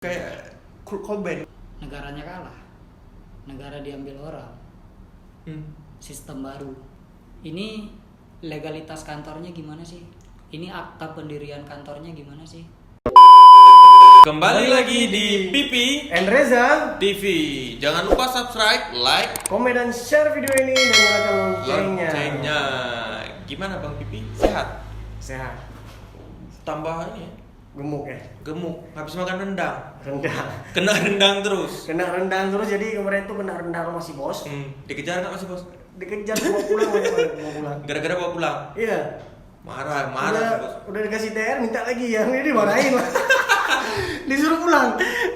Kayak Kurt Cobain. Negaranya kalah, negara diambil orang. Sistem baru ini, legalitas kantornya gimana sih? Ini akta pendirian kantornya gimana sih? Kembali lagi di Pipi and Reza TV. Jangan lupa subscribe, like, komen dan share video ini dan nyalakan loncengnya. loncengnya. Gimana Bang Pipi? Sehat? Sehat. Tambah ini ya, Gemuk ya. gemuk. Habis makan rendang. Rendang. Kena rendang terus. Kena rendang terus, jadi kemarin tuh kena rendang sama si bos. Dikejar nggak masih bos? Dikejar bawa pulang, bawa pulang. Gara-gara bawa pulang. Iya. Marah Udah, si bos. udah dikasih TR minta lagi ya. Ini dimarahin lah. Disuruh pulang.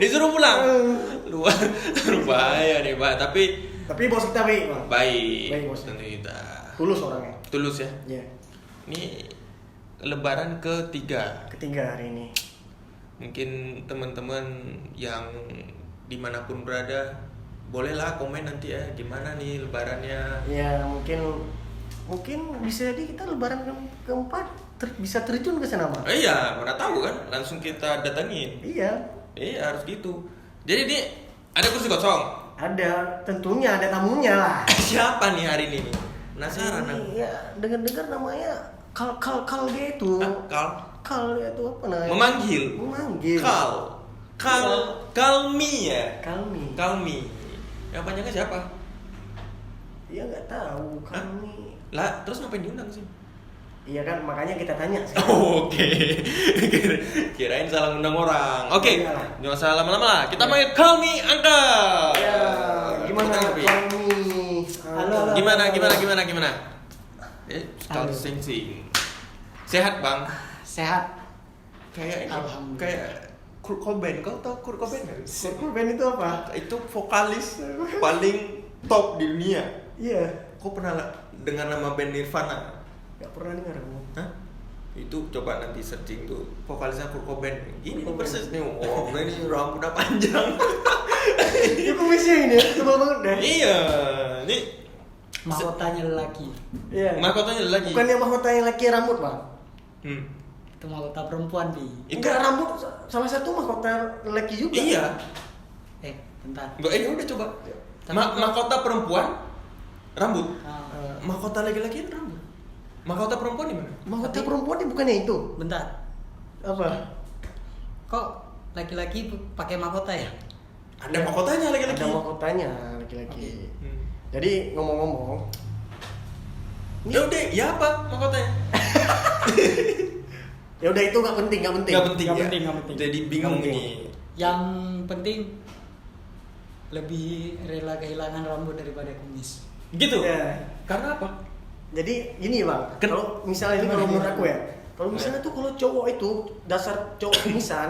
Disuruh pulang. Luar bahaya nih Pak. Tapi bos kita baik, Bang. Baik. Baik, bos. Tentu kita. Tulus orangnya. Tulus ya. Iya. Ini Lebaran ketiga. Ketiga hari ini. Mungkin teman-teman yang dimanapun berada, bolehlah komen nanti ya gimana nih Lebarannya. Ya mungkin bisa jadi kita lebaran keempat bisa terjun ke sana, Bang. Iya, mana tahu kan, langsung kita datengin. Iya. Iya, harus gitu. Jadi nih ada kursi kosong. Ada, tentunya ada tamunya lah. Siapa nih hari ini nih? Penasaran aku. Iya, dengar namanya Kal dia itu. Kal dia itu apa namanya? Memanggil. Kalmi ya. Kalmi. Yang panjangnya siapa? Iya nggak tahu Kalmi. Lah, terus ngapain diundang sih? Iya kan, makanya kita tanya sih. Oke. Kirain salah undang orang. Oke. Iyalah. Jangan salah lama-lama lah. Kita main Kalmi Angka. Ya, gimana Kalmi? Halo. Gimana? Sekali Halo. sing. Sehat, Bang. Sehat. Kayak ini. Alhamdulillah. Kayak Kurt Cobain. Kau tahu Kurt Cobain nggak? Cobain itu apa? Itu vokalis paling top di dunia. Iya. Kau pernah dengar nama band Nirvana? Nggak pernah dengar aku. Hah? Itu coba nanti searching tuh vokalisnya Kurt Cobain. Ini nih Kurt persis nih. Oh, ini rambutnya panjang. Itu kumisnya ini, tebal banget deh. Iya, ini Mahkotanya lelaki. Iya. mahkotanya lagi. Bukannya mahkotanya laki rambut, Bang? Itu mahkota perempuan di. Itu Enggak, rambut salah satu mahkota laki juga. iya. Bentar. Udah coba. Tapi- Mahkota perempuan rambut. Ah, Mahkota laki-laki rambut. Mahkota perempuan di mana? Mahkota Tapi- perempuan ini bukannya itu? bentar. Apa? Kok laki-laki pakai mahkota ya? Ada mahkotanya laki-laki. Ada mahkotanya laki-laki. Oke. Jadi ngomong-ngomong, Ya udah, ya apa mahkotanya? ya udah itu nggak penting. Gak penting Nggak ya. penting, nggak penting. Jadi bingung Nggak penting. ini. Yang penting lebih rela kehilangan rambut daripada kumis. Gitu. Ya. Karena apa? Jadi gini Bang, Ken- kalau misalnya ini Gimana, kalau menurut gimana? aku ya, kalau misalnya tuh kalau cowok itu dasar cowok kumisan,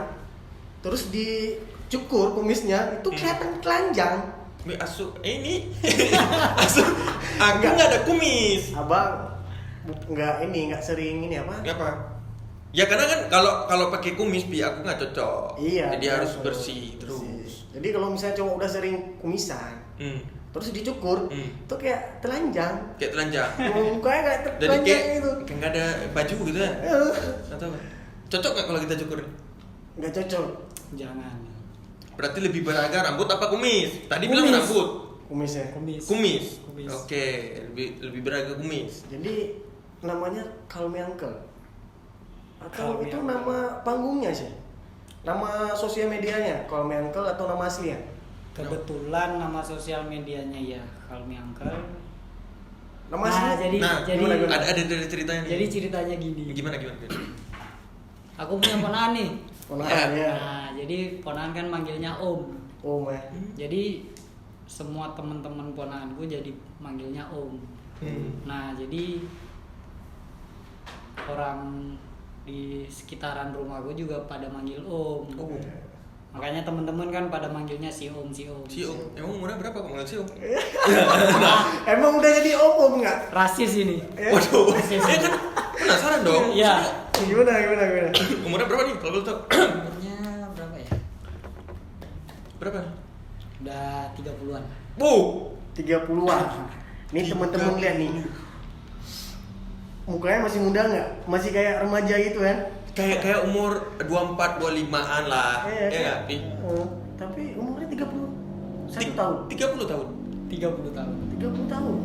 terus dicukur kumisnya itu kelihatan telanjang. Ini aku nggak ada kumis. Abang nggak sering ini apa? Apa? Ya karena kan kalau pakai kumis aku nggak cocok. Iya. Jadi harus betul. bersih terus. Jadi kalau misalnya cowok udah sering kumisan, terus dicukur, itu kayak telanjang. Kayak telanjang. Mukanya kayak Jadi telanjang kayak gitu. nggak ada baju gitu ya? Atau apa? Cocok nggak kalau kita cukur? Nggak cocok. Jangan. Berarti lebih beraga rambut apa kumis? Tadi Kumis. bilang rambut. Kumisnya. Kumis. Kumis. Oke, lebih beraga kumis. Jadi namanya Kalmi Uncle. Atau Kalmi itu Uncle. nama panggungnya sih? Nama sosial medianya Kalmi Uncle atau nama aslinya? Kebetulan nama sosial medianya ya Kalmi Uncle. Nama Nah, asli? jadi gimana? ada dari ceritanya nih. jadi ceritanya gini. Gimana? Aku punya ponakan nih. Ponakan ya. Nah, jadi ponakan kan manggilnya Om. Oh, ya. Jadi semua teman-teman ponakanku jadi manggilnya Om. Nah, jadi orang di sekitaran rumahku juga pada manggil Om. Oh. Makanya teman-teman kan pada manggilnya si Om. Si Om, emang umurnya berapa kok manggil si Om? Emang udah jadi om nggak? Rasis ini. Waduh, Rasis. kan penasaran dong. Iya. Gimana? Umurnya berapa nih? Kalau boleh tahu? Umurnya berapa ya? Berapa? Udah 30-an. Bu, 30-an. Nih teman-teman lihat nih. Mukanya masih muda nggak? Masih kayak remaja gitu kan? kayak umur 24 25-an lah. Iya, Ya enggak? Tapi umurnya 31 tahun. 30 tahun. 30 tahun. 30 tahun.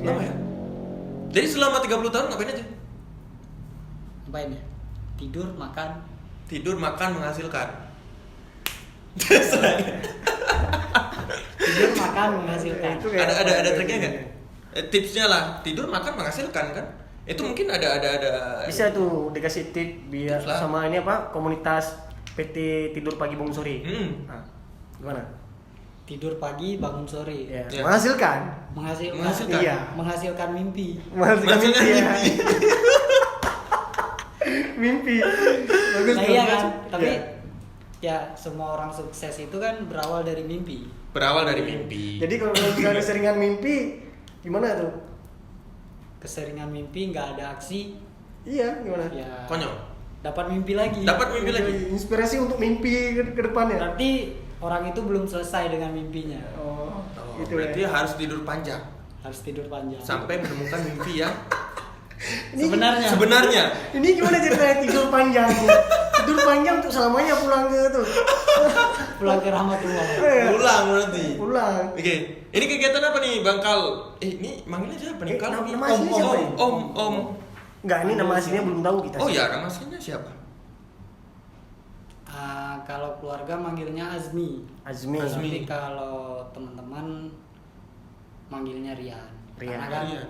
Lama ya? Jadi selama 30 tahun ngapain aja? Ngapain ya? Tidur, makan. Tidur, makan, menghasilkan. Tidur, makan, menghasilkan. Itu kayak ada apa? triknya nggak? Tipsnya lah, tidur, makan, menghasilkan kan? Itu mungkin ada. Bisa tuh dikasih tip biar Tips lah. sama ini apa? Komunitas PT Tidur Pagi Bangun Sore. Hmm. Gimana? Tidur pagi, bangun sore. Ya. Ya. Menghasilkan. Menghasilkan. Iya. Menghasilkan mimpi. Menghasilkan Menghasilkan mimpi. Ya. mimpi. Mimpi. Bagus. Nah, iya bagus. kan? Tapi Ya. ya semua orang sukses itu kan berawal dari mimpi. Berawal dari mimpi. Jadi kalau misalnya keseringan mimpi, gimana tuh? Keseringan mimpi, nggak ada aksi, Iya, gimana? ya Konyol. dapat mimpi lagi. Dapat mimpi lagi. Inspirasi untuk mimpi ke depannya. Berarti orang itu belum selesai dengan mimpinya. Oh, gitu Berarti ya. harus tidur panjang Harus tidur panjang. sampai menemukan mimpi yang Sebenarnya. Ini gimana ceritanya tidur panjang? Tidur panjang untuk selamanya pulang ke tuh. pulang ke rahmatullah. pulang berarti. Pulang. Oke, ini kegiatan apa nih, Bang Kal? Ini manggilnya siapa nih? Kal? Nama aslinya siapa nih? Om. Enggak, ini nama aslinya belum tahu kita. Oh sih. ya, nama aslinya siapa? Kalau keluarga manggilnya Azmi. Azmi. Tapi kalau teman-teman manggilnya Rian. Rian. Karena kan Rian.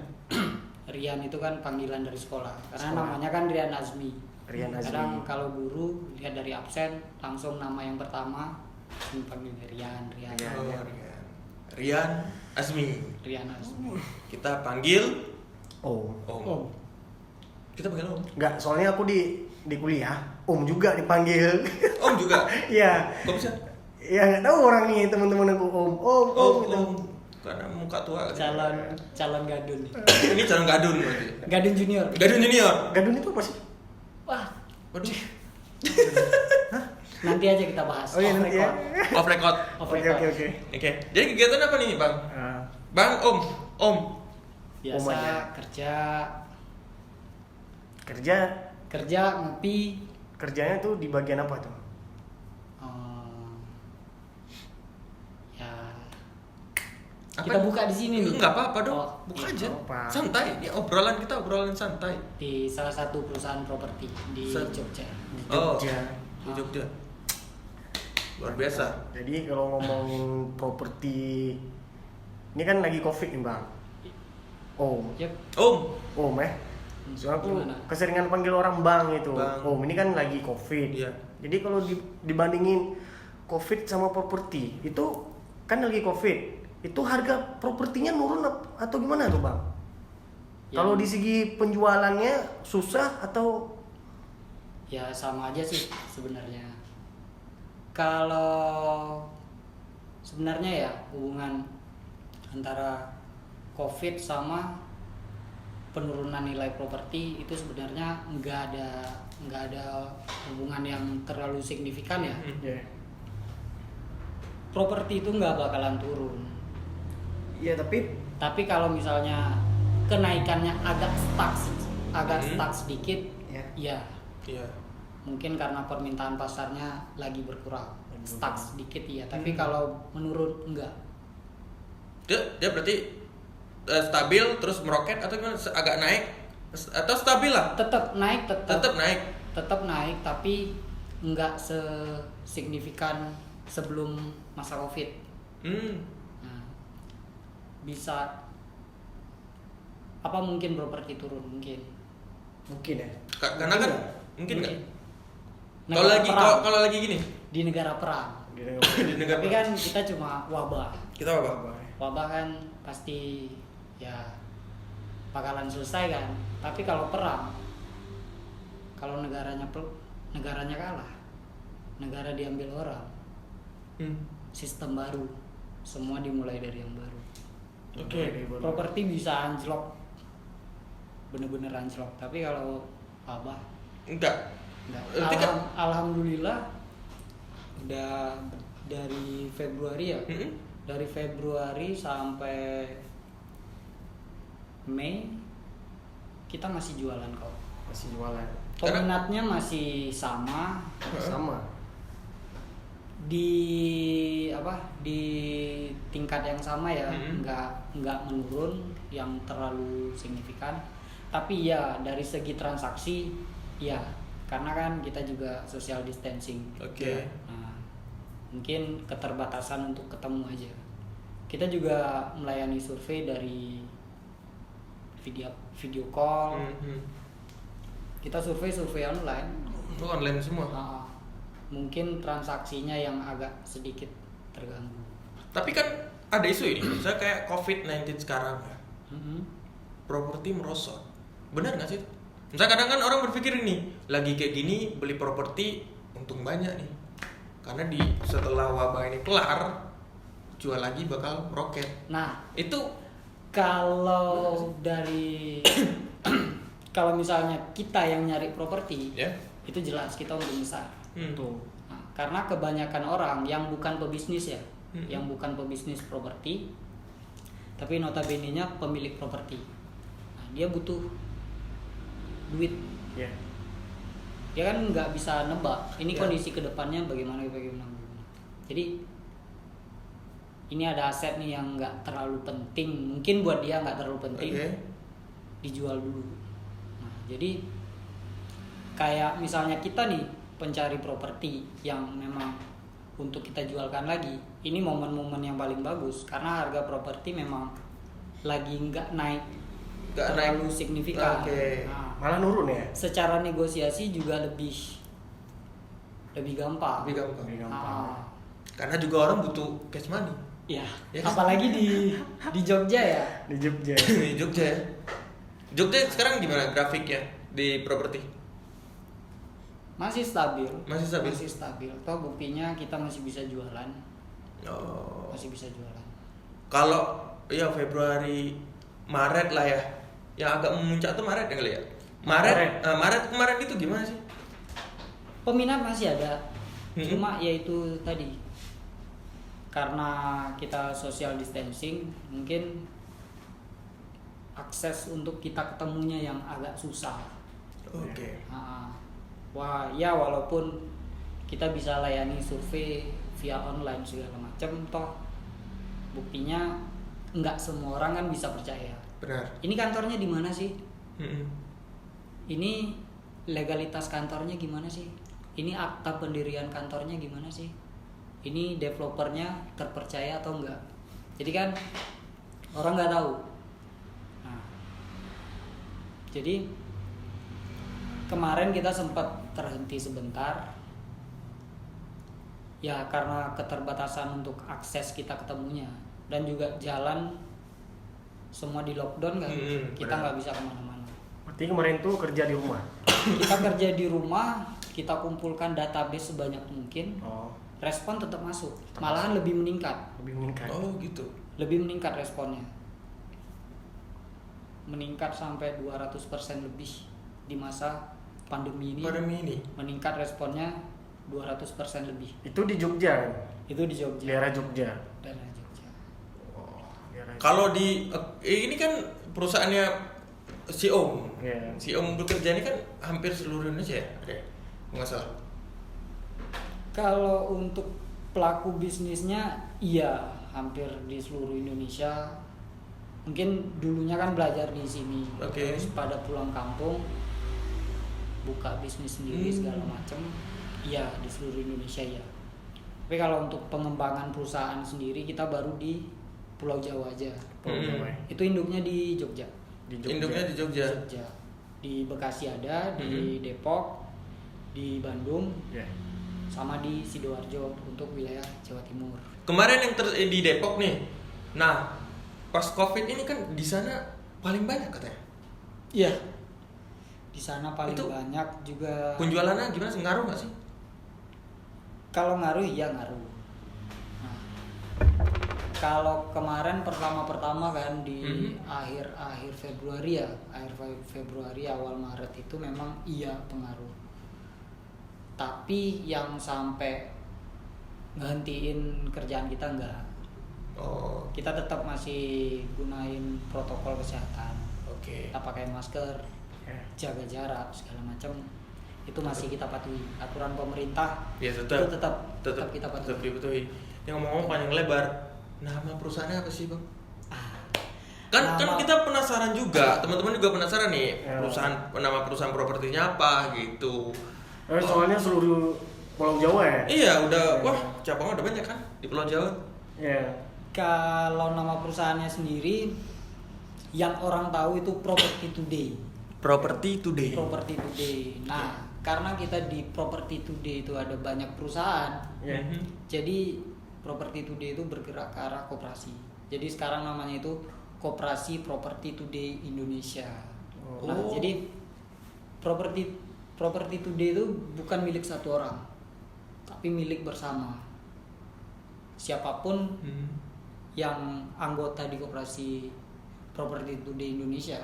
Rian itu kan panggilan dari sekolah. Karena Sekolah. namanya kan Rian Azmi. Rian Azmi. Kadang kalau guru lihat dari absen langsung nama yang pertama panggilnya Rian. Rian. Oh, Rian Azmi. Rian Azmi. Kita panggil Oh. Om. Kita panggil Om. Enggak, soalnya aku di kuliah, Om juga dipanggil. Om juga. Iya. Kok bisa? Ya nggak tahu orang nih teman-teman aku Om gitu. Om. Karena muka tua. Calon gadun. Ini calon gadun berarti. Gadun junior. Gadun junior. Gadun itu apa sih? Wah, Waduh. nanti aja kita bahas. Oh iya, Off nanti ya. record. Off record. Off Oke record. oke oke. Oke. Jadi kegiatan apa nih, Bang? Bang, Om. Biasa Om aja. kerja ngopi. Kerjanya tuh di bagian apa tuh? Ya Apa? kita buka di sini nih. Enggak apa-apa dong. Oh, Buka iya. aja. apa. Santai. Ini obrolan kita obrolan santai. Di salah satu perusahaan properti di Jogja. Di Oh. Jogja. Di Jogja. Luar biasa. Jadi kalau ngomongin properti, ini kan lagi COVID nih bang. Yep. Om. Soalnya aku Gimana? keseringan panggil orang bang itu. Bang. Ini kan lagi COVID. Iya. Jadi kalau dibandingin COVID sama properti, itu kan lagi COVID. Itu harga propertinya nurun atau gimana tuh bang? Ya. Kalau di segi penjualannya susah atau? Ya sama aja sih sebenarnya. Kalau sebenarnya ya hubungan antara COVID sama penurunan nilai properti itu sebenarnya nggak ada hubungan yang terlalu signifikan ya. Ya. Properti itu nggak bakalan turun. Iya Tapi kalau misalnya kenaikannya agak stuck sedikit, ya Iya. mungkin karena permintaan pasarnya lagi berkurang, stuck sedikit ya. Tapi Hmm. kalau menurun enggak. Dia berarti stabil terus meroket atau gimana? Agak naik atau stabil lah? Tetap naik, Tetap naik. tapi enggak sesignifikan sebelum masa Covid. Nah, bisa apa mungkin properti turun mungkin. Mungkin ya. Karena kan mungkin nggak. Negara perang. Kalau lagi gini Di negara perang. di negara Tapi kan kita cuma wabah. kita apa? Wabah kan pasti ya bakalan selesai kan. Tapi kalau perang, kalau negaranya kalah, negara diambil orang, sistem baru, semua dimulai dari yang baru. Oke. Properti bisa anjlok, bener-bener anjlok. Tapi kalau wabah Enggak. enggak. Berarti kan- Alhamdulillah udah dari Februari ya. Dari Februari sampai Mei kita masih jualan kok. Masih jualan. Peminatnya masih sama. Di tingkat yang sama ya, nggak menurun yang terlalu signifikan. Tapi ya dari segi transaksi ya, karena kan kita juga social distancing. Oke. Nah, mungkin keterbatasan untuk ketemu aja. Kita juga melayani survei dari video call. Kita survei online. Itu online semua. Mungkin transaksinya yang agak sedikit terganggu. Tapi kan ada isu ini, misalnya kayak COVID-19 sekarang ya. Properti merosot. Benar nggak sih? Misalnya kadang kan orang berpikir ini, lagi kayak gini beli properti untung banyak nih. Karena setelah wabah ini kelar, jual lagi bakal meroket. Nah, itu kalau dari kalau misalnya kita yang nyari properti, itu jelas kita untung besar. Tuh. Nah, karena kebanyakan orang yang bukan pebisnis ya, yang bukan pebisnis properti, tapi notabene-nya pemilik properti. Nah, dia butuh duit. Dia kan nggak bisa nebak ini kondisi kedepannya bagaimana. Jadi ini ada aset nih yang nggak terlalu penting, mungkin buat dia nggak terlalu penting, dijual dulu. Nah, jadi kayak misalnya kita nih pencari properti yang memang untuk kita jualkan lagi, ini momen-momen yang paling bagus karena harga properti memang lagi nggak naik terlalu signifikan. Nah, malah nurun ya. Secara negosiasi juga lebih gampang. Karena juga orang butuh cash money. Ya, apalagi di Jogja ya. Di Jogja. Di Jogja. Jogja sekarang gimana grafiknya di properti? Masih stabil. Masih stabil. Toh buktinya kita masih bisa jualan. Masih bisa jualan. Kalau ya Februari, Maret lah ya. Yang agak memuncak tuh Maret ya kali ya. Maret kemarin itu gimana sih? Peminat masih ada. Cuma yaitu tadi karena kita social distancing, mungkin akses untuk kita ketemunya yang agak susah. Oke. Walaupun kita bisa layani survei via online segala macam, toh buktinya nggak semua orang kan bisa percaya. Benar. Ini kantornya di mana sih? Ini legalitas kantornya gimana sih? Ini akta pendirian kantornya gimana sih? Ini developernya terpercaya atau enggak? Jadi kan orang nggak tahu. Nah, jadi kemarin kita sempat terhenti sebentar. Ya karena keterbatasan untuk akses kita ketemunya dan juga jalan semua di lockdown kan, kita nggak bisa kemana-mana. Berarti kemarin tuh kerja di rumah. Kita kerja di rumah, kita kumpulkan database sebanyak mungkin. Respon tetap masuk, malahan lebih meningkat. Oh gitu. Lebih meningkat responnya. Meningkat sampai 200% lebih di masa pandemi ini. Meningkat responnya 200% lebih. Itu di Jogja kan? Itu di Jogja. Daerah Jogja. Kalau ini kan perusahaannya si Om. Si Om bekerja ini kan hampir seluruh Indonesia ya? Nggak salah. Kalau untuk pelaku bisnisnya, iya hampir di seluruh Indonesia. Mungkin dulunya kan belajar di sini, terus pada pulang kampung buka bisnis sendiri segala macam. Iya di seluruh Indonesia ya. Tapi kalau untuk pengembangan perusahaan sendiri kita baru di Pulau Jawa aja. Itu induknya di Jogja. Induknya di Jogja. Di Bekasi ada, di Depok, di Bandung, sama di Sidoarjo untuk wilayah Jawa Timur. Kemarin yang di Depok nih. Nah, pas COVID ini kan di sana paling banyak katanya. Iya. Di sana paling banyak juga. Penjualannya gimana sih? Ngaruh nggak sih? Kalau ngaruh, iya ngaruh. Nah, kalau kemarin pertama kan di akhir Februari ya, Februari awal Maret itu memang iya pengaruh. Tapi yang sampai ngehentiin kerjaan kita enggak. Kita tetap masih gunain protokol kesehatan. Kita pakai masker, jaga jarak segala macam. itu masih kita patuhi. Aturan pemerintah Ya itu tetap tetap kita patuhi. tetap dipatuhi. Yang ngomong panjang lebar, nama perusahaannya apa sih bang? Kan Nama- kita penasaran juga, teman-teman juga penasaran nih Ya. nama perusahaan propertinya apa gitu. Soalnya seluruh Pulau Jawa ya. Iya udah, wah cabangnya udah banyak kan di Pulau Jawa. Iya. Kalau nama perusahaannya sendiri yang orang tahu itu Property Today. Property Today. Property Today. Nah, karena kita di Property Today itu ada banyak perusahaan, Iya. jadi Property Today itu bergerak ke arah koperasi. Jadi sekarang namanya itu Koperasi Property Today Indonesia. Nah, Oh. jadi Property Today itu bukan milik satu orang, tapi milik bersama. Siapapun Hmm. yang anggota di Koperasi Property Today Indonesia,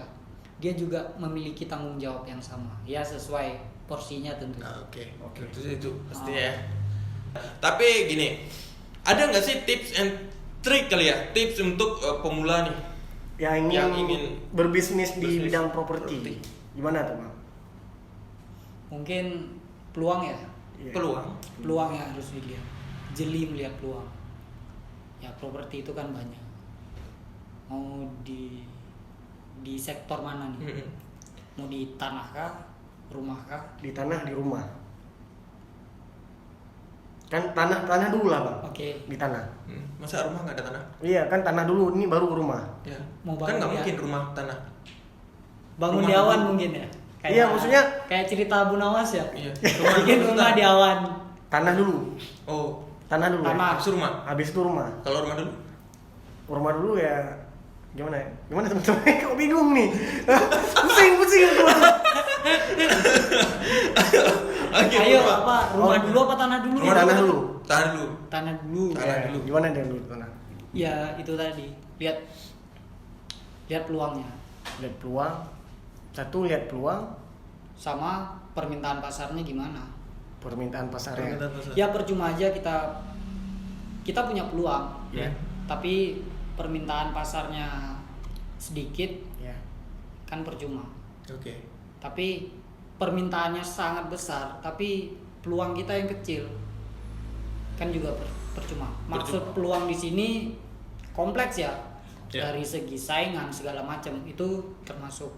dia juga memiliki tanggung jawab yang sama. Ya sesuai porsinya tentu. Nah, oke. Oke. Itu pastinya ya. Tapi gini, ada nggak sih tips and trick kali ya, tips untuk pemula nih? Yang ingin berbisnis di berbisnis bidang properti. properti. Gimana tuh, Bang? Mungkin peluang ya, Iya. peluang yang harus dilihat. Jeli melihat peluang. Ya properti itu kan banyak. Mau di sektor mana nih? Mm-mm. Mau di tanah kah, rumah kah? Di tanah, di rumah. Kan tanah dulu lah, Bang. Oke. Di tanah. Masa rumah nggak ada tanah? Iya, kan tanah dulu, ini baru rumah. Ya. Mau Kan nggak bangun ya? mungkin rumah tanah. Bangun Rumah di awan dulu. mungkin ya. Iya, maksudnya kayak cerita Abu Nawas ya. Iya. Bikin rumah di awan. tanah dulu. Oh, Tanah dulu. Tanah. habis rumah. Habis itu rumah. Kalau rumah dulu? Rumah dulu ya gimana ya? Gimana teman-teman? Kok bingung nih? pusing aku. Oke, Ayo rumah. apa? Rumah Oh, dulu apa tanah dulu? Rumah tanah dulu. Tahan dulu. Tanah dulu. Tanah Ya, dulu. Gimana dia dulu tanah? Ya itu tadi. Lihat peluangnya. Lihat peluang. Satu, lihat peluang. Sama permintaan pasarnya gimana. Permintaan pasarnya. Permintaan pasar. Ya percuma aja kita punya peluang, Ya. tapi permintaan pasarnya sedikit Ya. kan percuma. Oke. Tapi permintaannya sangat besar, tapi peluang kita yang kecil kan juga percuma. Maksud peluang di sini kompleks ya, Ya. dari segi saingan segala macam itu termasuk.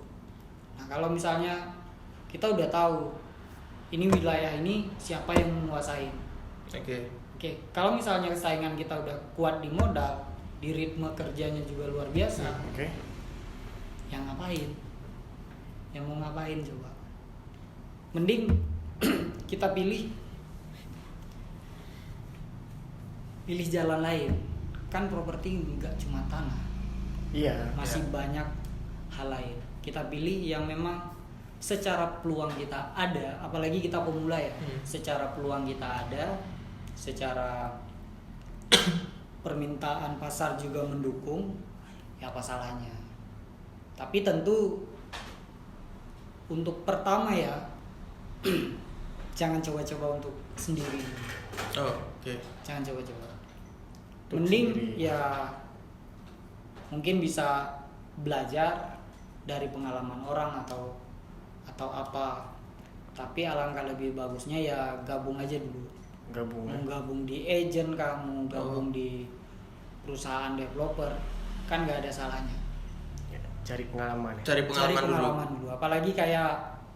Nah kalau misalnya kita udah tahu ini wilayah ini siapa yang menguasai. Oke. Oke, kalau misalnya saingan kita udah kuat di modal, di ritme kerjanya juga luar biasa, Oke. yang ngapain? Yang mau ngapain coba? Mending kita pilih jalan lain. Kan properti nggak cuma tanah, Iya. masih banyak hal lain. Kita pilih yang memang secara peluang kita ada, apalagi kita pemula ya. Secara peluang kita ada, secara permintaan pasar juga mendukung, ya apa salahnya. Tapi tentu untuk pertama ya jangan coba-coba untuk sendiri. Oh, oke. Jangan coba-coba. Untuk Mending sendiri. ya mungkin bisa belajar dari pengalaman orang atau apa. Tapi alangkah lebih bagusnya ya gabung aja dulu. Gabung. Mau gabung di agent, kamu gabung di perusahaan developer, kan nggak ada salahnya. Ya, cari pengalaman. Ya. Cari Cari pengalaman dulu. pengalaman dulu. Apalagi kayak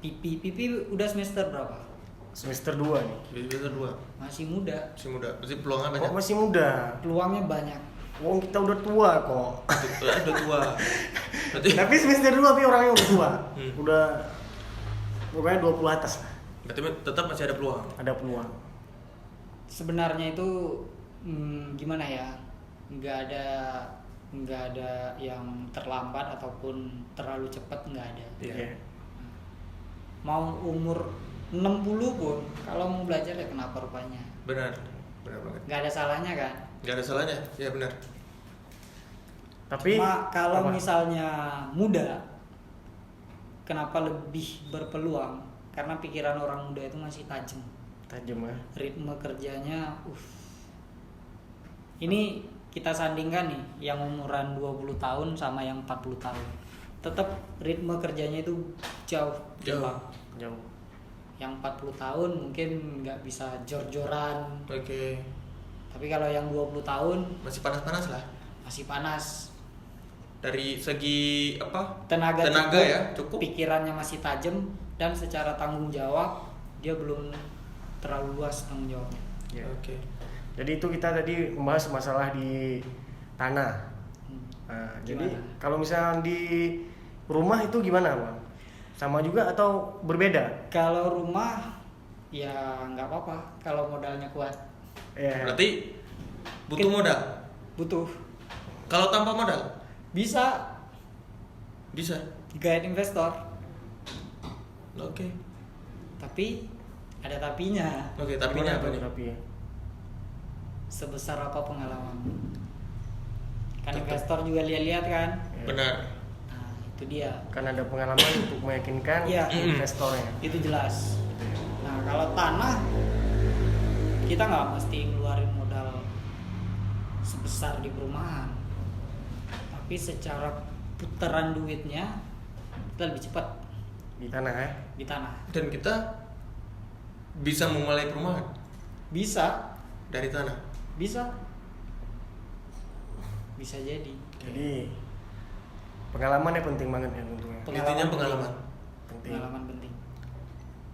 Pipi udah semester berapa? Semester 2 nih. Semester 2. Masih muda. Masih muda. Berarti peluangnya banyak. Kok masih muda? Peluangnya banyak. Wong kita udah tua kok. Udah tua. Berarti Tapi semester 2 tapi orangnya udah tua. Hmm. Udah pokoknya 20 atas lah. berarti tetap masih ada peluang. Ada peluang. Sebenarnya itu gimana ya? Nggak ada yang terlambat ataupun terlalu cepat, nggak ada. Iya. Mau umur 60 pun kalau mau belajar ya kenapa rupanya? Benar. Benar banget. Nggak ada salahnya kan? Nggak ada salahnya. Ya benar. Tapi Cuma kalau apa? misalnya muda, kenapa lebih berpeluang? Karena pikiran orang muda itu masih tajam. tajam ya. Ritme kerjanya, Ini kita sandingkan nih, yang umuran 20 tahun sama yang 40 tahun. Tetap ritme kerjanya itu jauh. Jauh. Bang. Jauh. Yang 40 tahun mungkin nggak bisa jor-joran. Oke. Tapi kalau yang 20 tahun Masih panas-panas lah. masih panas. Dari segi apa? Tenaga cukup. Pikirannya masih tajam dan secara tanggung jawab dia belum terlalu luas tanggung jawabnya. Ya. Oke. Jadi itu kita tadi membahas masalah di tanah. Nah, jadi Gimana? kalau misalnya di rumah itu gimana bang? Sama juga atau berbeda? Kalau rumah ya nggak apa-apa kalau modalnya kuat. Ya. Berarti butuh modal. Butuh. Kalau tanpa modal Bisa bisa. guide investor. Oke. Tapi ada tapinya. Oke, tapinya Gimana apa tuh nih? tapi? Sebesar apa pengalaman? Kan Tetap. investor juga lihat-lihat kan. Benar. Nah, itu dia. Kan ada pengalaman untuk meyakinkan Iya. investornya. Itu jelas. Nah, kalau tanah kita nggak mesti ngeluarin modal sebesar di perumahan. Tapi secara putaran duitnya kita lebih cepat Di tanah ya. di tanah. Dan kita bisa memulai perumahan Bisa, dari tanah. bisa. Bisa jadi. Jadi pengalamannya penting banget ya tentunya. Intinya pengalaman. Penting. Pengalaman penting.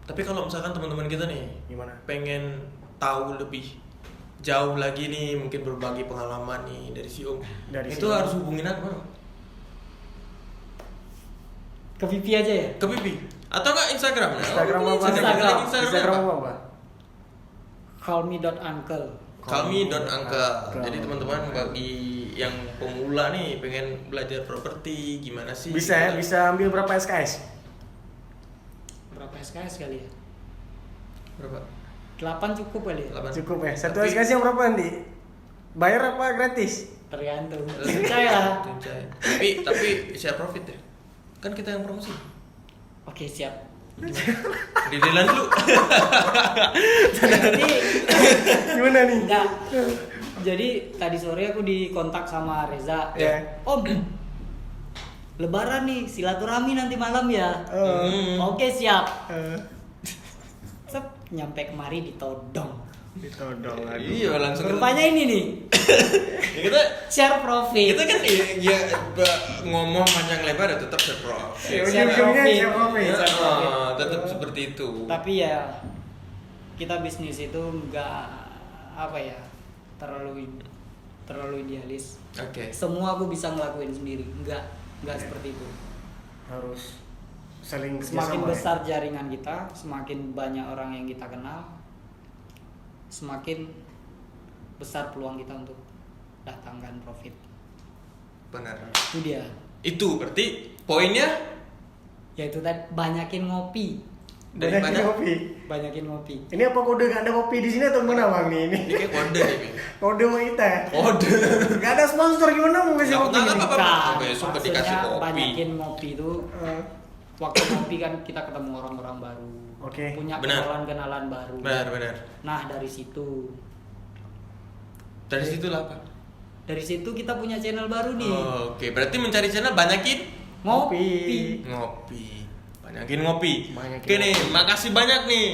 Tapi kalau misalkan teman-teman kita nih Gimana? pengen tahu lebih jauh lagi nih, mungkin berbagi pengalaman nih dari si Om. Dari itu si Om. harus hubungin aku mana? Ke Vivi aja ya? Ke Bibi atau enggak Instagram? Instagram apa? Instagram. Instagram apa? Callme.uncle. Kami.angka. Kami. Jadi teman-teman bagi yang pemula nih pengen belajar properti gimana sih? Bisa ya, bisa ambil berapa SKS? Berapa SKS kali ya? Berapa? 8 cukup kali ya? 8. Cukup ya. Satu Tapi- SKS yang berapa nanti? Bayar apa gratis? Tergantung. Percaya. Tapi share profit ya. Kan kita yang promosi. Oke, siap. Dilan dulu. Jadi Gimana nih? enggak. Jadi tadi sore aku dikontak sama Reza. Ya. Om, Lebaran nih, silaturahmi nanti malam ya. Oke, siap. Sep, nyampe kemari ditodong. Ditodong lagi. Iya, langsung Rupanya ini nih, Ya, kita share profit. kan ya ngomong panjang lebar ya tetap share profit. Ya, ujung-ujungnya share profit. Ya, Share profit. tetap seperti itu. Tapi ya kita bisnis itu enggak apa ya, terlalu idealis. Oke. Semua aku bisa ngelakuin sendiri, enggak seperti itu. Harus saling Semakin kerjasama. besar jaringan kita, semakin banyak orang yang kita kenal, semakin besar peluang kita untuk datangkan profit. Benar. Itu dia. Itu berarti poinnya Yaitu tadi banyakin ngopi, Banyakin daripada kopi. banyakin ngopi. Ini apa kode gak ada kopi di sini atau gimana bang nih? Ini ini kayak kode nih. Bi. kode mau kita. Kode. Gak ada sponsor gimana mau ngasih Nggak, kopi? nggak, nih? nggak, Bukan. besok Maksudnya dikasih kopi. banyakin ngopi itu Eh, waktu ngopi kan kita ketemu orang-orang baru, Oke. punya Benar. kenalan-kenalan baru. Benar. Nah dari situ Lah apa? dari situ kita punya channel baru nih. Oke, berarti mencari channel banyakin Ngopi. ngopi. Banyakin ngopi. Banyakin Oke nih, makasih banyak nih.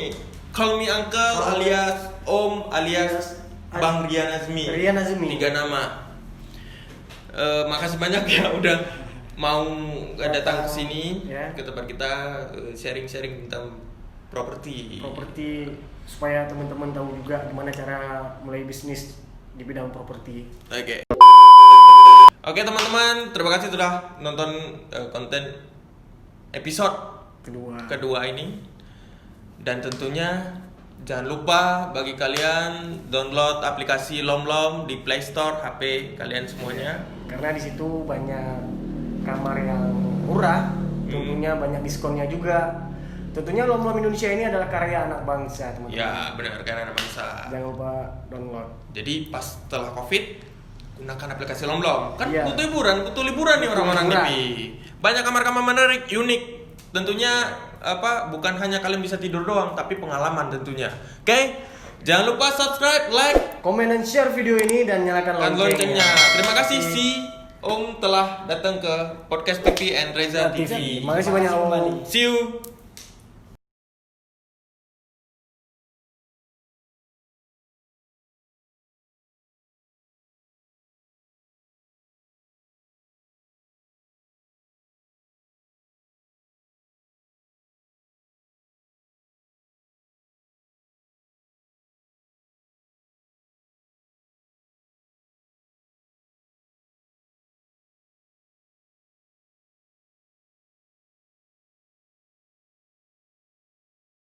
Call me Uncle alias Om alias Bang Rian Azmi. Rian Azmi. 3 nama. Makasih banyak ya udah mau datang ke sini Ya. ke tempat kita sharing-sharing tentang properti. Properti supaya teman-teman tahu juga gimana cara mulai bisnis di bidang properti. Oke teman-teman, terima kasih sudah nonton konten episode kedua ini. Dan tentunya jangan lupa bagi kalian download aplikasi LomLom di Play Store HP kalian semuanya. Karena di situ banyak kamar yang murah, tentunya banyak diskonnya juga. Tentunya LomLom Indonesia ini adalah karya anak bangsa, teman-teman. Ya benar, karena anak bangsa. Jangan lupa download. Jadi pas setelah COVID gunakan aplikasi LomLom. Kan Iya. butuh liburan nih orang-orang liburan. ini. Banyak kamar-kamar menarik, unik. Tentunya bukan hanya kalian bisa tidur doang, tapi pengalaman tentunya. Oke? Jangan lupa subscribe, like, Komen dan share video ini dan nyalakan dan loncengnya. loncengnya. Terima kasih si Om telah datang ke podcast TV and Reza TV. Makasih banyak Om. See you.